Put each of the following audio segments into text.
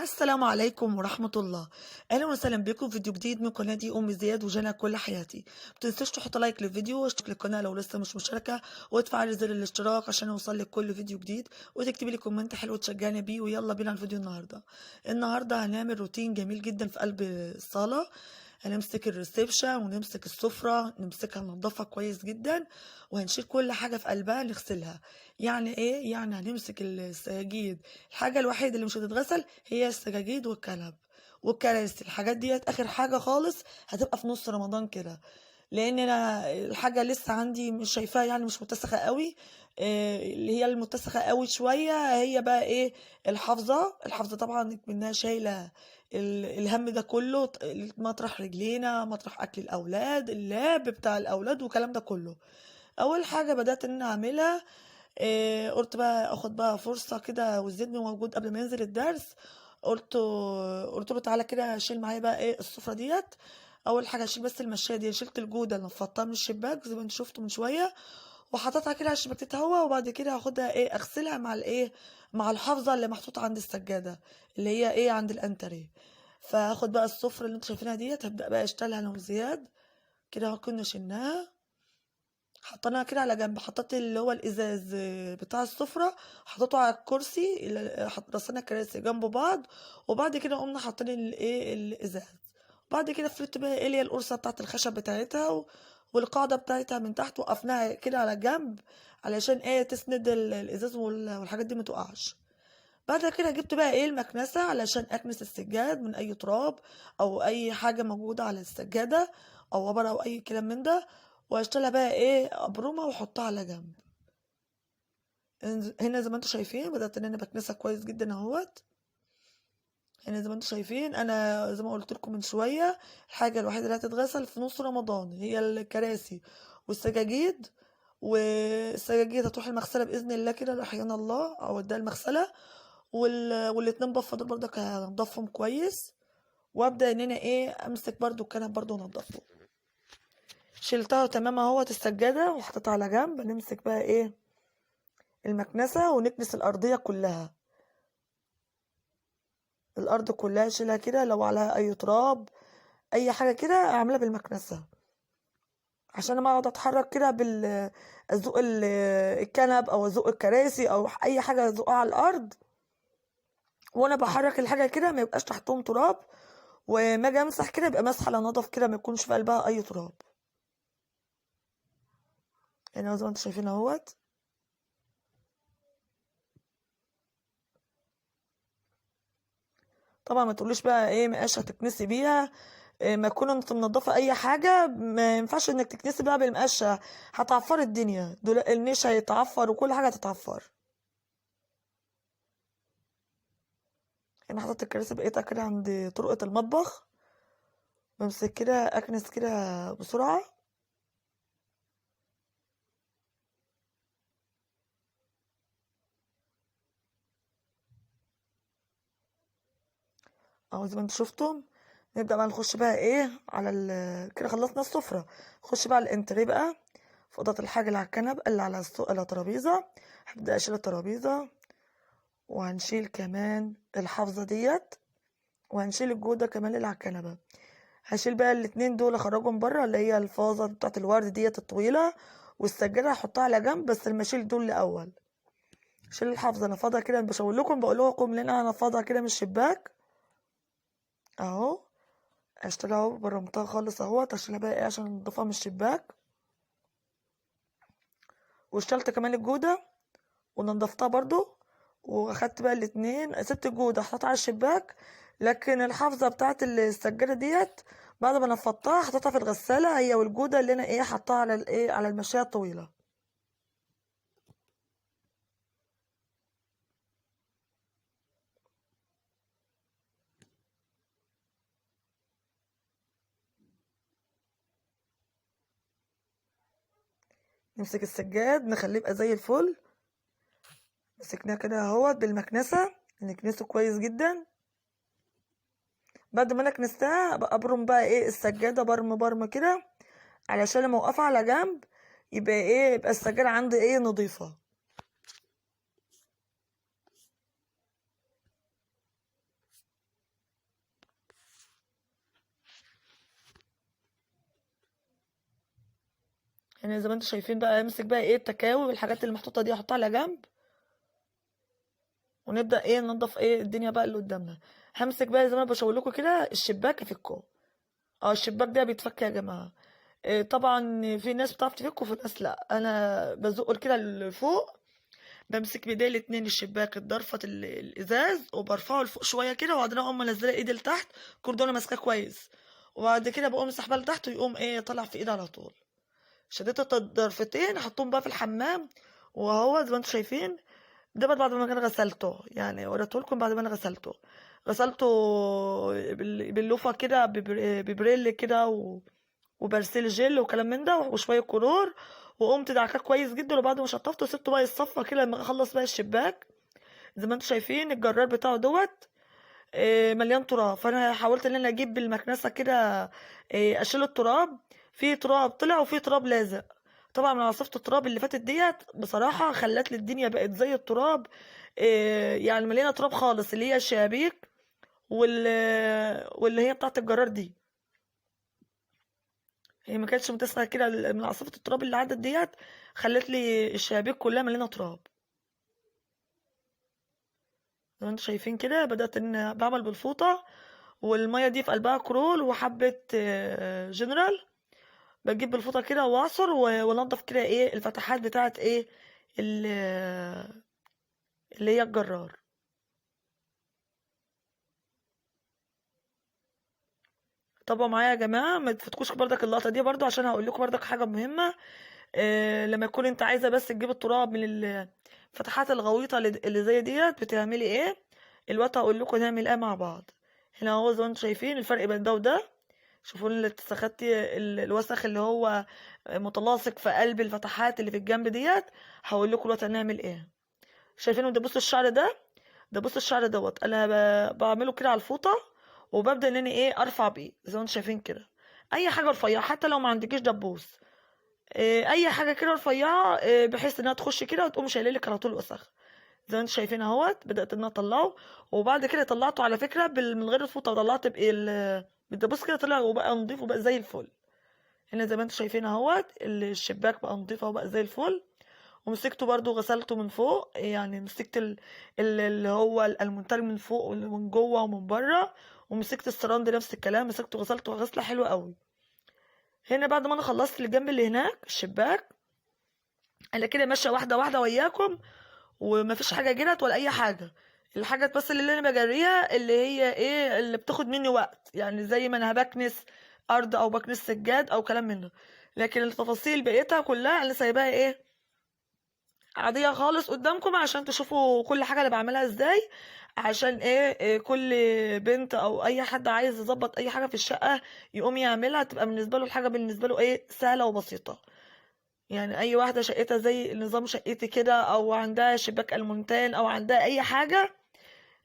السلام عليكم ورحمة الله. أهلا وسهلا بكم في فيديو جديد من قناتي أم زياد وجنى كل حياتي. متنسوش تحطوا لايك للفيديو واشترك للقناة لو لسه مش مشتركة، وتفعل زر الاشتراك عشان يوصلك كل فيديو جديد، وتكتبي لي كومنت حلو تشجعني بيه. ويلا بينا على الفيديو. النهاردة هنعمل روتين جميل جدا في قلب الصالة. هنمسك الريسبشن ونمسك السفرة، نمسكها ننضفها كويس جدا، وهنشيل كل حاجة في قلبها نغسلها. يعني ايه؟ يعني هنمسك السجاجيد. الحاجة الوحيدة اللي مش هتتغسل هي السجاجيد والكنب والكراسي. الحاجات ديت اخر حاجة خالص، هتبقى في نص رمضان كده، لان انا الحاجة لسه عندي مش شايفاها، يعني مش متسخة قوي. اللي هي المتسخة قوي شوية هي بقى ايه؟ الحافظة طبعا منها شايلة الهم ده كله، مطرح رجلينا، مطرح اكل الاولاد، اللعب بتاع الاولاد والكلام ده كله. اول حاجه بدات ان انا اعملها، قلت بقى اخد بقى فرصه كده، والزيت موجود قبل ما ينزل الدرس. قلت له تعالى كده شيل معايا بقى ايه السفره ديت. اول حاجه اشيل بس المشايه دي، شلت الجوده اللي نفضتها من الشباك زي ما انتوا شفتوا من شويه، وحطيتها كده على الشباك هوا. وبعد كده هاخدها ايه اغسلها مع الايه، مع الحافظه اللي محطوطه عند السجاده، اللي هي ايه عند الانتريه. فهاخد بقى السفره اللي انتوا شايفينها ديت، هبدا بقى اشتغلها انا وزياد كده. كنا شلناها حطيناها كده على جنب، حطيت اللي هو الازاز بتاع السفره، حطيته على الكرسي رصينا الكراسي جنب بعض. وبعد كده قمنا حاطين الايه الازاز. بعد كده فردت بقى ايه اللي هي القرصه بتاعت الخشب بتاعتها والقاعده بتاعتها من تحت، وقفناها كده على جنب علشان ايه تسند الازاز والحاجات دي متقعش. بعد كده جبت بقى ايه المكنسه علشان اكنس السجاد من اي تراب او اي حاجه موجوده على السجاده، او وبر او اي كلام من ده. واشتغلها بقى ايه ابرمها واحطها على جنب. هنا زي ما انتم شايفين بدات ان انا بكنسها كويس جدا اهوت. هنا زي ما انتم شايفين، انا زي ما قلت لكم من شويه، الحاجه الوحيده اللي هتتغسل في نص رمضان هي الكراسي والسجاجيد. والسجاجيد هتروح المغسله باذن الله كده، لو احيانا الله او اديها المغسله. والاتنين بفه دول برضك هنضفهم كويس. وابدا ان انا ايه امسك برضو الكنب برضو انضفه. شلتها تمام اهوت السجاده وحطيتها على جنب. نمسك بقى ايه المكنسه ونكنس الارضيه كلها. الارض كلها شيلها كده، لو عليها اي تراب اي حاجه كده اعملها بالمكنسه، عشان ما اقعد اتحرك كده ازق الكنب او ازق الكراسي او اي حاجه ازقها على الارض. وانا بحرك الحاجه كده ما يبقاش تحتهم تراب، وما اجي امسح كده يبقى مسح على نضف كده، ما يكونش في قلبها اي تراب. يعني زي ما انتم شايفين اهوت. طبعا ما تقوليش بقى ايه مقاش هتكنسي بيها. إيه ما تكون انت منضفه اي حاجه، ما ينفعش انك تكنسي بقى بالمقشه، هتعفري الدنيا، دول النيش هيتعفر وكل حاجه هتتعفر. هنا حطيت الكراسي بقيتها كده عند طرقه المطبخ، بمسك كده اكنس كده بسرعه. اهو زي ما انتوا شفتم. نبدا بقى نخش بقى ايه على كده خلصنا السفره. نخش بقى على الانتريه بقى، في اوضه الحاجه اللي على الكنب اللي على على الترابيزه. هبدا اشيل الترابيزه، وهنشيل كمان الحافظه ديت، وهنشيل الجودة كمان اللي على الكنبة. هشيل بقى الاتنين دول اخرجهم بره، اللي هي الفازة بتاعت الورد ديت الطويلة، والسجادة هحطها على جنب. بس لما اشيل دول الاول، شيل الحافظة نفضها كده، بشاور لكم بقول لكم لان انا نفضها كده من الشباك اهو. اشتغل اهو برمتها خالص اهوت. اشيلها بقى ايه عشان انضفها من الشباك. واشتلت كمان الجودة ونضفتها برضو. واخدت بقى الاتنين، سبت الجودة حطيتها على الشباك، لكن الحافظة بتاعت السجادة ديت بعد ما نفضتها حطيتها في الغسالة، هي والجودة اللي انا ايه حطها على الايه على المشاية الطويلة. نمسك السجاد نخليه يبقى زي الفل. مسكناه كده اهوت بالمكنسة، نكنسه كويس جدا. بعد ما انا كنستها بقى ابرم بقى ايه السجادة برم كده، علشان لما اوقفها على جنب يبقى ايه يبقى السجادة عندي ايه نظيفة. يعني زي ما انتم شايفين بقى، امسك بقى ايه التكاوي والحاجات اللي محطوطه دي احطها على جنب، ونبدا ايه ننضف ايه الدنيا بقى اللي قدامنا. همسك بقى زي ما انا بشاور لكم كده الشباك افكه. اه الشباك ده بيتفك يا جماعه. إيه طبعا في ناس بتعرف تفكه وفي ناس لا. انا بزقه كده لفوق، بمسك بايديا الاتنين الشباك الضرفة الازاز وبرفعه لفوق شويه كده، وبعدين اقوم منزله ايدي لتحت، كوردونه ماسكاه كويس، وبعد كده بقوم سحبها لتحت ويقوم ايه طالع في ايدي على طول. شديت الضرفتين احطهم بقى في الحمام، وهو زي ما انتم شايفين ده بعد ما كان غسلته، يعني وريته لكم بعد ما انا غسلته باللوفه كده ببريل كده وبرسيل جل وكلام من ده وشويه كلور، وقمت دعكاه كويس جدا، وبعد ما شطفته سبته بقى يتصفى كده لما اخلص بقى الشباك. زي ما انتم شايفين الجرار بتاعه دوت مليان تراب، فانا حاولت ان انا اجيب بالمكنسه كده اشيل التراب. في تراب طلع وفي تراب لازق. طبعا من عاصفة التراب اللي فاتت ديت بصراحة خلت لي الدنيا بقت زي التراب، يعني مليانة تراب خالص، اللي هي الشبابيك واللي هي بتاعت الجرار دي. هي ما كانتش متسخة كده من عاصفة التراب اللي عدت ديت، خلت لي الشبابيك كلها مليانة تراب. زي ما انتم شايفين كده بدأت ان بعمل بالفوطة، والمية دي في قلبها كرول وحبة جنرال. بجيب بالفوطة كده واعصر وانضف كده ايه الفتحات بتاعت ايه اللي هي الجرار. طبعا معايا يا جماعة، ما تفوتكوش بردك اللقطة دي برضو، عشان هقول لكم بردك حاجة مهمة. لما يكون انت عايزة بس تجيب التراب من الفتحات الغويطة اللي زي ديت بتعملي ايه. الوقت هقول لكم نعمل ايه مع بعض. هنا هو زي ما انتم شايفين الفرق بين ده وده. شوفوا اللي استخدتي الوسخ اللي هو متلاصق في قلب الفتحات اللي في الجنب ديت. هقول لكم دلوقتي هنعمل ايه. شايفينه ده؟ بصوا الشعر ده بصوا الشعر دوت انا بعمله كده على الفوطه، وببدا ان انا ايه ارفع بيه زي ما انتم شايفين كده. اي حاجه رفيعه حتى لو ما عندكيش دبوس، اي حاجه كده رفيعه بحيث انها تخش كده وتقوم شايله لك على طول الوسخ. زي ما انتم شايفين اهوت بدات ان انا اطلعه، وبعد كده طلعته على فكره من غير الفوطه، وطلعت بالدبوس كده طلع وبقى نضيف وبقى زي الفل. هنا زي ما انتم شايفين اهوت الشباك بقى نضيف وبقى زي الفل. ومسكته برضو غسلته من فوق، يعني مسكت اللي هو الالمونتال من فوق ومن جوه ومن بره، ومسكت السراند نفس الكلام مسكته غسلته غسله حلوه قوي. هنا بعد ما انا خلصت الجنب اللي هناك الشباك، انا كده ماشيه واحده واحده وياكم، ومفيش حاجه جرت ولا اي حاجه. الحاجات بس اللي انا بجريها اللي هي ايه اللي بتاخد مني وقت، يعني زي ما انا بكنس ارض او بكنس سجاد او كلام من ده. لكن التفاصيل بقيتها كلها اللي سايباها ايه عادية خالص قدامكم، عشان تشوفوا كل حاجة انا بعملها ازاي. عشان إيه كل بنت او اي حد عايز يظبط اي حاجة في الشقة يقوم يعملها، تبقى بالنسبة له الحاجة بالنسبة له ايه سهلة وبسيطة. يعني اي واحدة شقتها زي نظام شقتي كده، او عندها شباك المونتان، او عندها اي حاجة،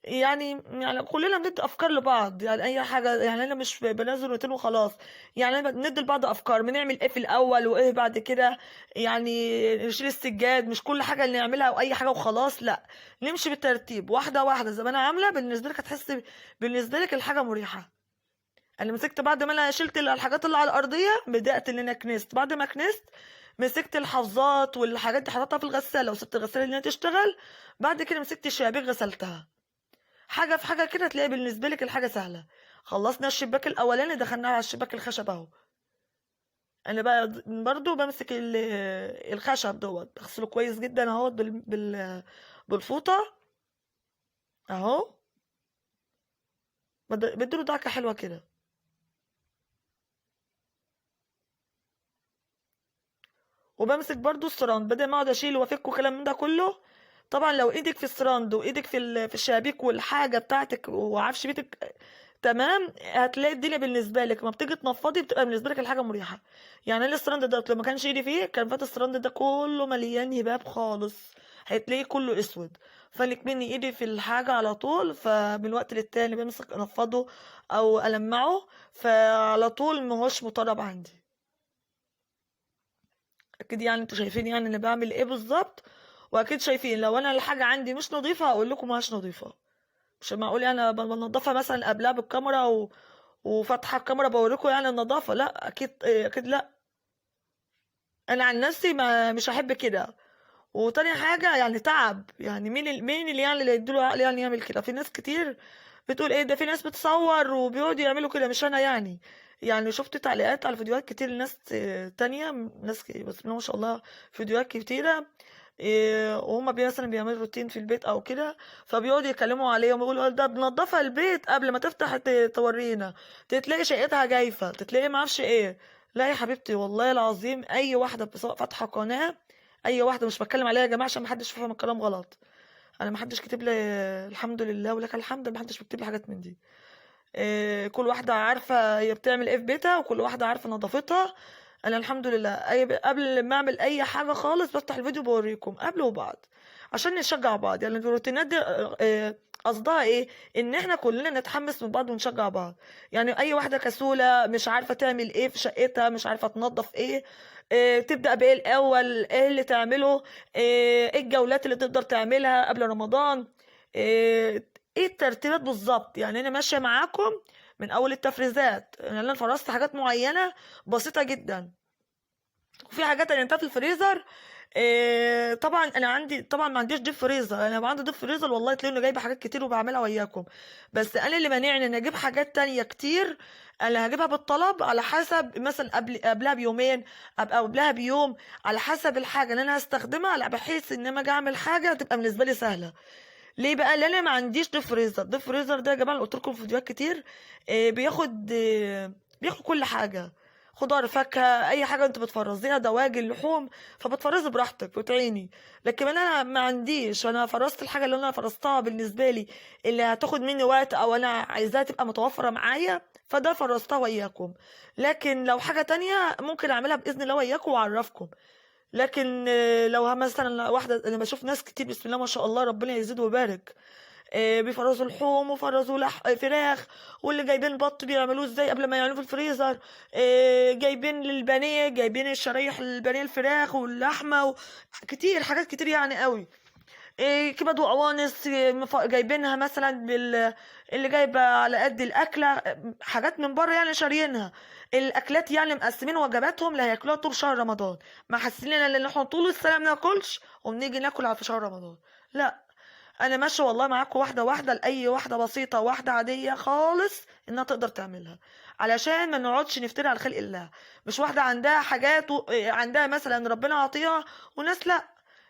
يعني كلنا بندي افكار لبعض، يعني اي حاجه، يعني انا مش بنزل روتين وخلاص. يعني انا ندي لبعض افكار بنعمل ايه في الاول وايه بعد كده. يعني نشيل السجاد، مش كل حاجه اللي نعملها او اي حاجه وخلاص، لا. نمشي بالترتيب واحده واحده زي ما انا عامله، بالنسبه لك هتحس بالنسبه لك الحاجه مريحه. انا مسكت بعد ما انا شلت الحاجات اللي على الارضيه، بدات ان انا كنست. بعد ما كنست مسكت الحفاظات والحاجات دي حطيتها في الغساله وسبت الغساله ان هي تشتغل. بعد كده مسكت الشبابيك غسلتها. حاجة في حاجة كده تلاقي بالنسبة لك الحاجة سهلة. خلصنا الشباك الأولاني دخلنا على الشباك الخشب أهو. أنا بقى برضو بمسك الخشب دوت بغسله كويس جدا أهو بالفوطة أهو. بديله دعكة حلوة كده. وبمسك برضو السراند بدل ما اقعد اشيل وافك وكلام من ده كله. طبعا لو ايدك في السراند وايدك في الشبابيك والحاجه بتاعتك وعفش بيتك تمام، هتلاقي الدنيا بالنسبه لك ما بتيجي تنفضي بتبقى بالنسبه لك الحاجه مريحه. يعني انا السراند ده لما كانش ايدي فيه كان فات السراند ده كله مليان هباب خالص، هتلاقيه كله اسود. فلك مني ايدي في الحاجه على طول، فمن وقت للتاني بمسك انفضه او المعه، فعلى طول مهوش مطرب عندي. اكيد يعني انتوا شايفين يعني انا بعمل ايه بالظبط. واكيد شايفين لو انا الحاجه عندي مش نظيفه هقول لكم مش نظيفه. مش معقول انا بنضفها مثلا قبلها بالكاميرا وفاتحه الكاميرا بوريكم يعني النظافه، لا اكيد اكيد لا. انا عن نفسي ما مش هحب كده. وتاني حاجة يعني تعب، يعني مين اللي يعني اللي يديله عقل يعني يعمل كده؟ في ناس كتير بتقول ايه ده، في ناس بتصور وبيقعدوا يعملوا كده، مش انا يعني شفت تعليقات على فيديوهات كتير لناس تانية، بسم الله ما شاء الله، فيديوهات كتيرة وهما مثلا بيعملوا روتين في البيت او كده، فبيقعدوا يتكلموا عليهم ويقولوا ده بنضفها البيت قبل ما تفتح تورينا، تتلاقي شقتها جايفة، تتلاقي معرفش ايه. لا يا حبيبتي والله العظيم، اي واحدة سواء فاتحة قناة، اي واحده، مش بتكلم عليها يا جماعه عشان ما حدش يفهم الكلام غلط، انا ما حدش كاتب لي الحمد لله ولك الحمد، ما حدش بيكتب لي حاجات من دي. كل واحده عارفه هي بتعمل ايه في بيتها، وكل واحده عارفه نظافتها. انا الحمد لله قبل ما اعمل اي حاجه خالص بفتح الفيديو بوريكم قبل وبعد عشان نشجع بعض. يعني الروتينات دي قصدها ايه؟ ان احنا كلنا نتحمس من بعض ونشجع بعض. يعني اي واحده كسوله مش عارفه تعمل ايه في شقتها، مش عارفه تنظف ايه، تبدا بايه الاول، ايه اللي تعمله، ايه الجولات اللي تقدر تعملها قبل رمضان، ايه الترتيبات بالظبط. يعني انا ماشيه معاكم من اول التفريزات، يعني انا فرزت حاجات معينه بسيطه جدا، وفي حاجات انا في الفريزر. طبعا انا عندي، طبعا ما عنديش ديب فريزر، انا عندي ديب فريزر والله تلاقوني جايبه حاجات كتير وبعملها وياكم، بس انا اللي مانعني ان اجيب حاجات تانية كتير. انا هجيبها بالطلب على حسب، مثلا قبلها بيومين، ابقى قبلها بيوم، على حسب الحاجه اللي انا هستخدمها، بحيث ان لما اجي اعمل حاجه تبقى بالنسبه لي سهله. ليه بقى؟ لان انا ما عنديش ديب فريزر. ديب فريزر ده يا جماعه قلت لكم في فيديوهات كتير، بياخد كل حاجه، خضار، فاكهه، اي حاجه انت بتفرزيها، دواجن، لحوم، فبتفرزي براحتك وتعيني. لكن انا ما عنديش، انا فرزت الحاجه اللي انا فرزتها بالنسبه لي اللي هتاخد مني وقت او انا عايزاها تبقى متوفره معايا، فده فرزتها وياكم. لكن لو حاجه تانية ممكن اعملها باذن الله وياكم واعرفكم. لكن لو مثلا واحده، انا بشوف ناس كتير بسم الله ما شاء الله ربنا يزيد ويبارك، بيفرزوا لحوم وفرزوا فراخ، واللي جايبين بط بيعملوه ازاي قبل ما يعملوه في الفريزر، جايبين للبانيه، جايبين الشرايح البانيه الفراخ واللحمه كتير، حاجات كتير يعني قوي. كبد وقوانص جايبينها مثلا اللي جايبه على قد الاكله، حاجات من بره يعني شاريينها. الاكلات يعني مقسمين وجباتهم اللي هياكلوها طول شهر رمضان، ما حاسين ان احنا طول السنه ما ناكلش وبنيجي ناكل في شهر رمضان. لا، انا ماشيه والله معاكم واحده واحده، لاي واحده بسيطه واحده عاديه خالص انها تقدر تعملها، علشان ما نقعدش نفتري على خلق الله. مش واحده عندها حاجات عندها مثلا ربنا عطيها وناس لا،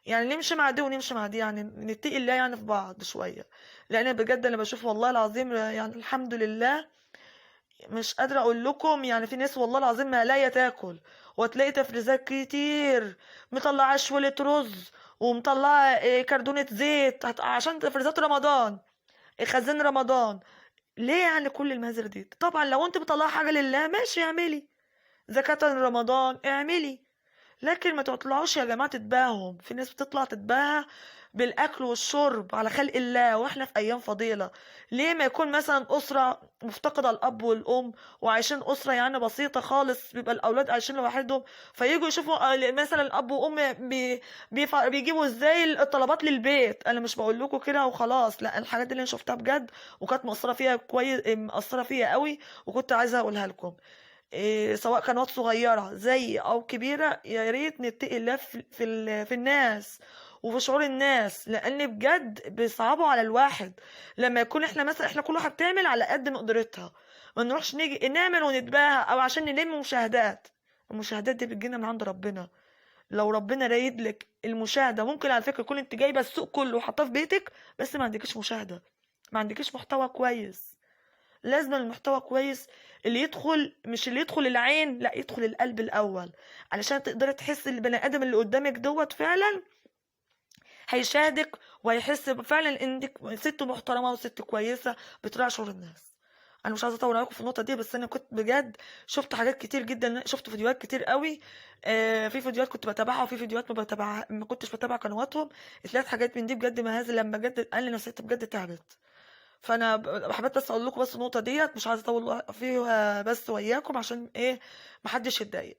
يعني نمشي مع دي ونمشي مع دي، يعني نتقي الله يعني في بعض شويه. لان بجد انا بشوف والله العظيم يعني الحمد لله، مش قادره اقول لكم، يعني في ناس والله العظيم ما لاقيه تاكل، وتلاقي تفريزات كتير، مطلعه شويه رز، ومطلعه كرتونه زيت عشان تفريزات رمضان، خزين رمضان. ليه يعني كل المهازر دي؟ طبعا لو انت بتطلعي حاجه لله ماشي اعملي، زكاة رمضان اعملي، لكن ما تطلعوش يا جماعة تتباهوا. في ناس بتطلع تتباهى بالأكل والشرب على خلق الله، واحنا في أيام فضيلة. ليه ما يكون مثلا أسرة مفتقدة الأب والأم وعايشين أسرة يعني بسيطة خالص، بيبقى الأولاد عايشين لوحدهم، فييجوا يشوفوا مثلا الأب وأم بيجيبوا ازاي الطلبات للبيت. أنا مش بقول لكم كده وخلاص، لا، الحاجات دي اللي أنا شفتها بجد وكانت مؤثرة فيها كويس، مؤثرة فيها قوي، وكنت عايزة أقولها لكم. سواء قنوات صغيرة زي أو كبيرة، يا ريت نتقي الله في الناس وفي شعور الناس، لأن بجد بيصعبوا على الواحد لما يكون احنا مثلا، احنا كل واحد بتعمل على قد مقدرتها، ما نروحش نيجي نعمل ونتباهى أو عشان نلم مشاهدات. المشاهدات دي بتجينا من عند ربنا. لو ربنا رايد لك المشاهدة، ممكن على فكرة يكون انت جايبة السوق كله وحاطاه في بيتك بس ما عندكش مشاهدة، ما عندكش محتوى كويس. لازم المحتوى كويس، اللي يدخل، مش اللي يدخل العين، لا، يدخل القلب الاول، علشان تقدري تحس البني ادم اللي قدامك دوت فعلا هيشاهدك، وهيحس فعلا انك ست محترمه وست كويسه بتراعي شعور الناس. انا مش عايزه اطول عليكم في النقطه دي، بس انا كنت بجد شفت حاجات كتير جدا، شفت فيديوهات كتير قوي. في فيديوهات كنت بتابعها وفي فيديوهات ما كنتش بتابع قنواتهم، اتلاقيت حاجات من دي بجد مهازل، لما بجد قال لي نفسيتي بجد تعبت. فانا حبيت بس اقول لكم بس النقطه ديت، مش عايزه اطول فيها بس وياكم عشان ايه محدش يتضايق.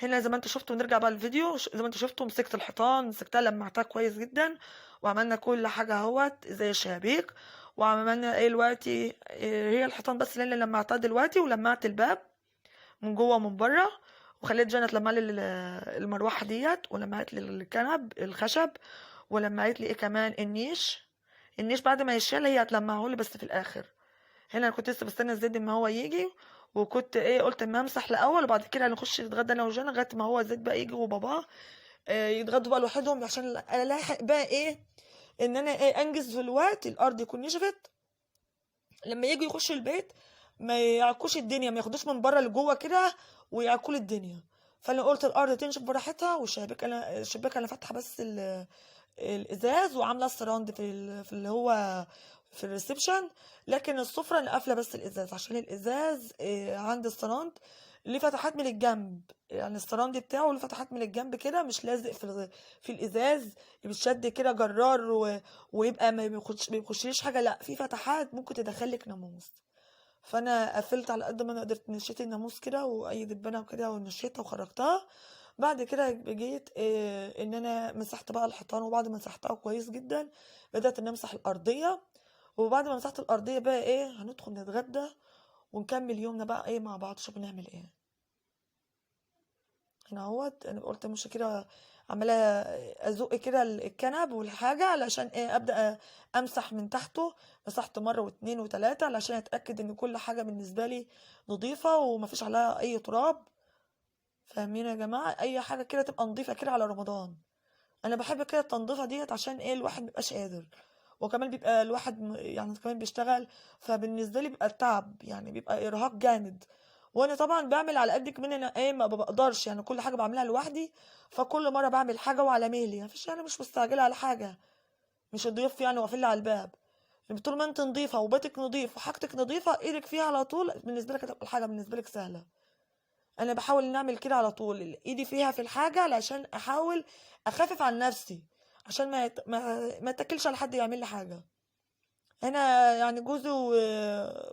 هنا زي ما انتوا شفتوا، نرجع بقى للفيديو، زي ما انتوا شفتوا مسكت الحيطان، مسكتها لمعتها كويس جدا، وعملنا كل حاجه اهوت زي الشبابيك، وعملنا ايه دلوقتي، هي الحيطان بس اللي لمعتها دلوقتي، ولمعت الباب من جوه ومن بره، وخليت جنى تلمع لي المروحه ديت، ولمعت لي الكنب الخشب، ولمعت لي ايه كمان النيش بعد ما يشيل هي هتلمعه لي بس في الاخر. هنا انا كنت لسه بستنى زيد ما هو يجي، وكنت ايه قلت اما امسح الاول وبعد كده هنخش نتغدى انا وجنى لغايه ما هو زيد بقى يجي وباباه يتغدوا بقى لوحدهم عشان الاحق بقى ايه ان انا ايه انجز في الوقت الارض يكون نشفت لما يجوا يخشوا البيت، ما يعكوش الدنيا، ما ياخدوش من بره لجوه كده ويعكوا لي الدنيا. فانا قلت الارض تنشف براحتها، والشباك انا فاتحه بس الازاز وعامله السراوند في اللي هو في الريسبشن، لكن السفره انا قافله بس الازاز عشان الازاز عند السراوند ليه فتحات من الجنب، يعني السراوند بتاعه ليه فتحات من الجنب كده مش لازق في الازاز بيتشد كده جرار ويبقى ما بيخشليش حاجه، لا في فتحات ممكن تدخلك ناموس. فانا قفلت على قد ما انا قدرت، نشيت الناموس كده واي دبانه وكده ونشيتها وخرجتها. بعد كده جيت ان انا مسحت بقى الحيطان، وبعد ما مسحتها كويس جدا بدات ان امسح الارضيه. وبعد ما مسحت الارضيه بقى ايه هندخل نتغدى ونكمل يومنا بقى ايه مع بعض، شوف نعمل ايه. هنا اهوت انا قلت مش كده عماله ازق كده الكنب والحاجه علشان ايه ابدا امسح من تحته. مسحت مره واتنين وتلاته علشان اتاكد ان كل حاجه بالنسبه لي نظيفه ومفيش عليها اي تراب. فاهمين يا جماعه؟ اي حاجه كده تبقى نظيفه كده على رمضان. انا بحب كده التنظيفه ديت عشان ايه الواحد مبيبقاش قادر، وكمان بيبقى الواحد يعني كمان بيشتغل، فبالنسبه لي بيبقى التعب يعني بيبقى ارهاق جامد. وانا طبعا بعمل على قد كمان انا ايه ما بقدرش يعني كل حاجه بعملها لوحدي، فكل مره بعمل حاجه وعلى مهلي مفيش يعني مش مستعجله على حاجه، مش الضيوف يعني واقفين لي على الباب. طول ما انت نظيفه وبيتك نظيف وحاجتك نظيفه ايدك فيها على طول بالنسبه لك هتبقى الحاجه بالنسبه لك سهله. انا بحاول نعمل كده على طول ايدي فيها في الحاجه علشان احاول اخفف عن نفسي، عشان ما اتكلش على حد يعمل لي حاجه. انا يعني جوزي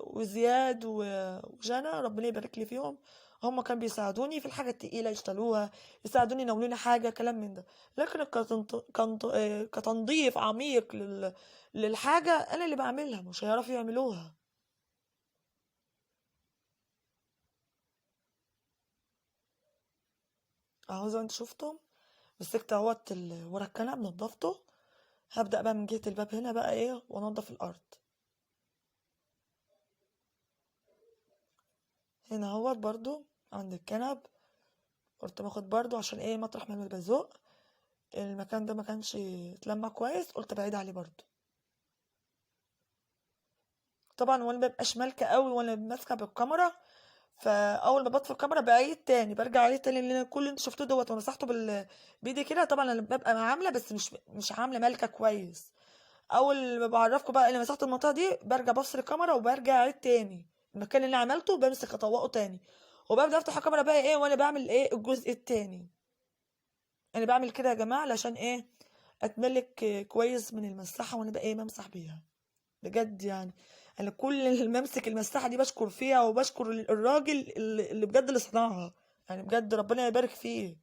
وزياد وجنى ربنا يبارك لي فيهم، هم كانوا بيساعدوني في الحاجه التقيله يشتلوها، يساعدوني يناولوني حاجه كلام من ده. لكن كتنظيف عميق للحاجه انا اللي بعملها مش هيعرفوا يعملوها. اهو زي ما انتوا شفتم مسكت اهوت ورا الكنب نضفته. هبدأ بقى من جهة الباب هنا بقى ايه وانضف الارض. هنا اهوت برضو عند الكنب قلت باخد برضو عشان ايه مطرح ما بزق المكان ده ما كانش اتلمع كويس قلت بعيد عليه برضو. طبعا وانا مببقاش مالكه قوي وانا ماسكه بالكاميرا، فاول ما بطفي الكاميرا بعيد تاني برجع عليه تاني لان كل اللي انت شفتوه دوت ومسحته بايدي كده. طبعا انا ببقى عامله بس مش عامله مالكه كويس. اول ما بعرفكم بقى اني مسحت المنطقه دي برجع بفصل الكاميرا وبرجع اعيد تاني المكان اللي أنا عملته بمسك اطوقه تاني، وببدا افتح الكاميرا بقى ايه وانا بعمل ايه الجزء التاني. انا بعمل كده يا جماعه علشان ايه اتملك كويس من المساحه وانا بقى ايه بمسح بيها بجد يعني. انا كل ما امسك المساحه دي بشكر فيها وبشكر الراجل اللي بجد اللي صنعها، يعني بجد ربنا يبارك فيه.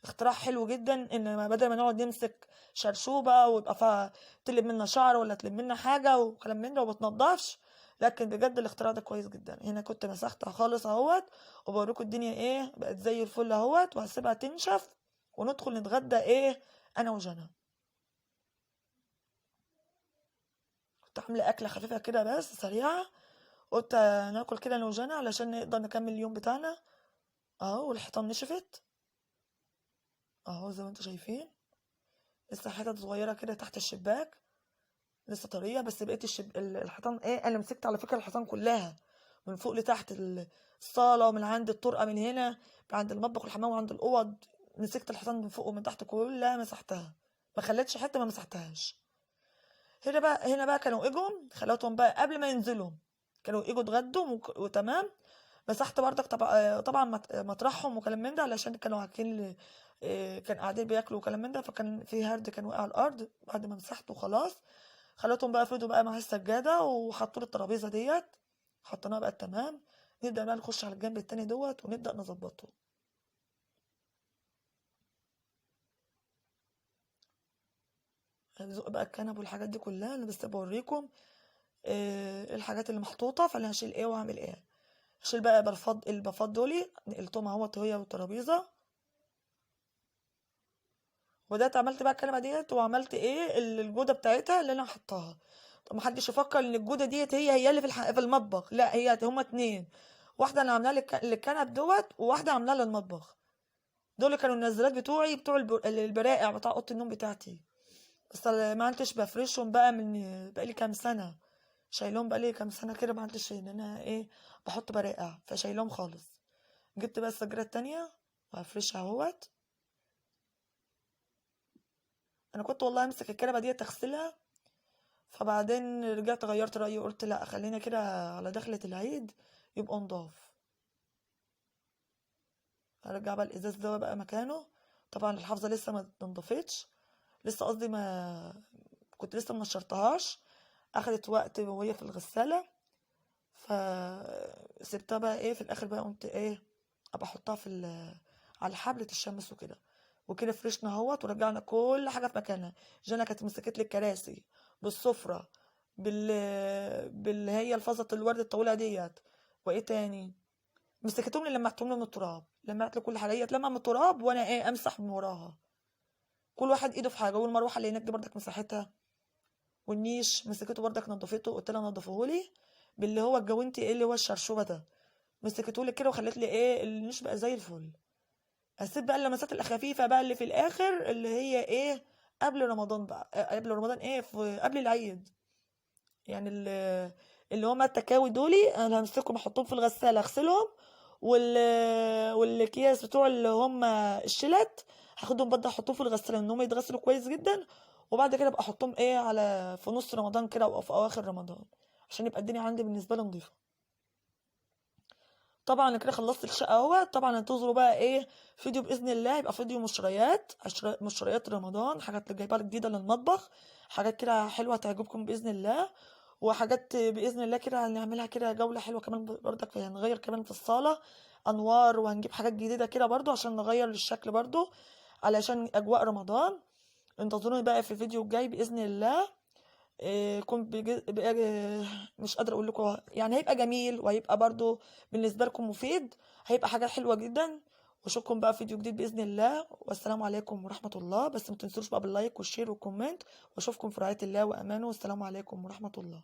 اختراع حلو جدا ان بدل ما نقعد نمسك شرشوبه ويبقى فيها تلم منا شعر ولا تلم منا حاجه وكلام من ده ومتنضفش، لكن بجد الاختراع ده كويس جدا. هنا كنت مسحتها خالص اهوت وبوريكم الدنيا ايه بقت زي الفل اهوت، وهسيبها تنشف وندخل نتغدى ايه انا وجنى. كنت عامله اكله خفيفه كده بس سريعه، قلت ناكل كده انا وجنى علشان نقدر نكمل اليوم بتاعنا. اهو والحيطان نشفت اهو زي ما انتم شايفين، لسه حتت صغيره كده تحت الشباك لسه طريه، بس بقيت الحيطان ايه انا مسكت على فكره الحيطان كلها من فوق لتحت الصاله ومن عند الطرقه من هنا عند المطبخ والحمام وعند الاوض. مسكت الحيطان من فوق ومن تحت كلها مسحتها، ما خليتش حته ما مسحتهاش. هنا بقى كانوا اجوا خلوتهم بقى قبل ما ينزلوا كانوا اجوا اتغدوا وتمام. مسحت برضك طبعا مطرحهم وكلام من ده علشان كانوا عاكين كان قاعدين بياكلوا وكلام من ده، فكان في هرد كان واقع على الارض. بعد ما مسحته خلاص خليتهم بقى فردوا بقى مع السجاده وحطوا لي الترابيزه ديت حطيناها بقى تمام. نبدا بقى نخش على الجنب التاني دوت ونبدا نظبطه. هنزق بقى الكنب والحاجات دي كلها انا بس بوريكم الحاجات اللي محطوطه فانا هشيل ايه واعمل ايه. اشيل بقى البفاض دولي نقلتهم اهوت هي والترابيزه. وبدات عملت بقى الكنبه ديت، وعملت ايه الجوده بتاعتها اللي انا حطاها. طب محدش يفكر ان الجوده ديت هي اللي في المطبخ، لا هي هما اتنين، واحده انا عاملاها للكنب دوت، وواحده عاملاها للمطبخ. دول كانوا النزلات بتوعي بتوع البرائع بتاع اوضه النوم بتاعتي. بس ما عدتش بفرشهم بقى من بقالي كام سنه، شايلهم بقالي كام سنه كده، ما عدتش ان انا ايه بحط برائع، فشايلهم خالص. جبت بقى السجاده التانية وهفرشها اهوت. انا كنت والله امسك الكنبه دي اغسلها، فبعدين رجعت غيرت رايي وقلت لا خلينا كده على دخلة العيد يبقى نضاف. ارجع بقى الازاز ده بقى مكانه. طبعا الحافظه لسه ما نضفتش، لسه قصدي ما كنت لسه ما نشرتهاش، اخدت وقت وهي في الغساله، فسبتها بقى ايه في الاخر بقى قمت ايه ابقى احطها على حبلة الشمس وكده. وكده فرشنا اهوت ورجعنا كل حاجه في مكانها. جانا كانت مسكت لي الكراسي بالسفره هي الفازة الورد الطويله ديت. وايه تاني، مسكتهم لي لمعتهم لي من التراب، لمعت لي كل حاجه هي اتلمع من التراب وانا ايه امسح من وراها. كل واحد ايده في حاجه. والمروحه اللي هناك دي بردك مساحتها، والنيش مسكته بردك نضفته، قلت لها نضفهولي باللي هو الجوانتي ايه اللي هو الشرشوبه ده، مسكتهولي كده وخلت لي ايه النيش بقى زي الفل. هسيب بقى اللمسات الخفيفه بقى اللي في الاخر اللي هي ايه قبل رمضان بقى، قبل رمضان ايه قبل العيد. يعني اللي هما التكاوي دولي انا همسكهم احطهم في الغساله اغسلهم، والكياس بتوع اللي هما الشلت هاخدهم برضه احطهم في الغساله ان هما يتغسلوا كويس جدا. وبعد كده ابقى احطهم ايه على في نص رمضان كده او في اواخر رمضان، عشان يبقى الدنيا عندي بالنسبه لي نظيفه. طبعا انا كده خلصت الشقه اهو. طبعا هتنظروا بقى ايه فيديو باذن الله، يبقى فيديو مشتريات مشتريات رمضان، حاجات اللي جايبها جديده للمطبخ، حاجات كده حلوه تعجبكم باذن الله. وحاجات باذن الله كده هنعملها كده جوله حلوه كمان برضك، هنغير كمان في الصاله انوار، وهنجيب حاجات جديده كده برضو عشان نغير الشكل برضو علشان اجواء رمضان. انتظروني بقى في الفيديو الجاي باذن الله. كنت مش قادره اقول لكم، يعني هيبقى جميل وهيبقى برضو بالنسبه لكم مفيد، هيبقى حاجه حلوه جدا. واشوفكم بقى في فيديو جديد باذن الله، والسلام عليكم ورحمه الله. بس ما تنسوش بقى باللايك والشير والكومنت، واشوفكم في رعايه الله وامانه، والسلام عليكم ورحمه الله.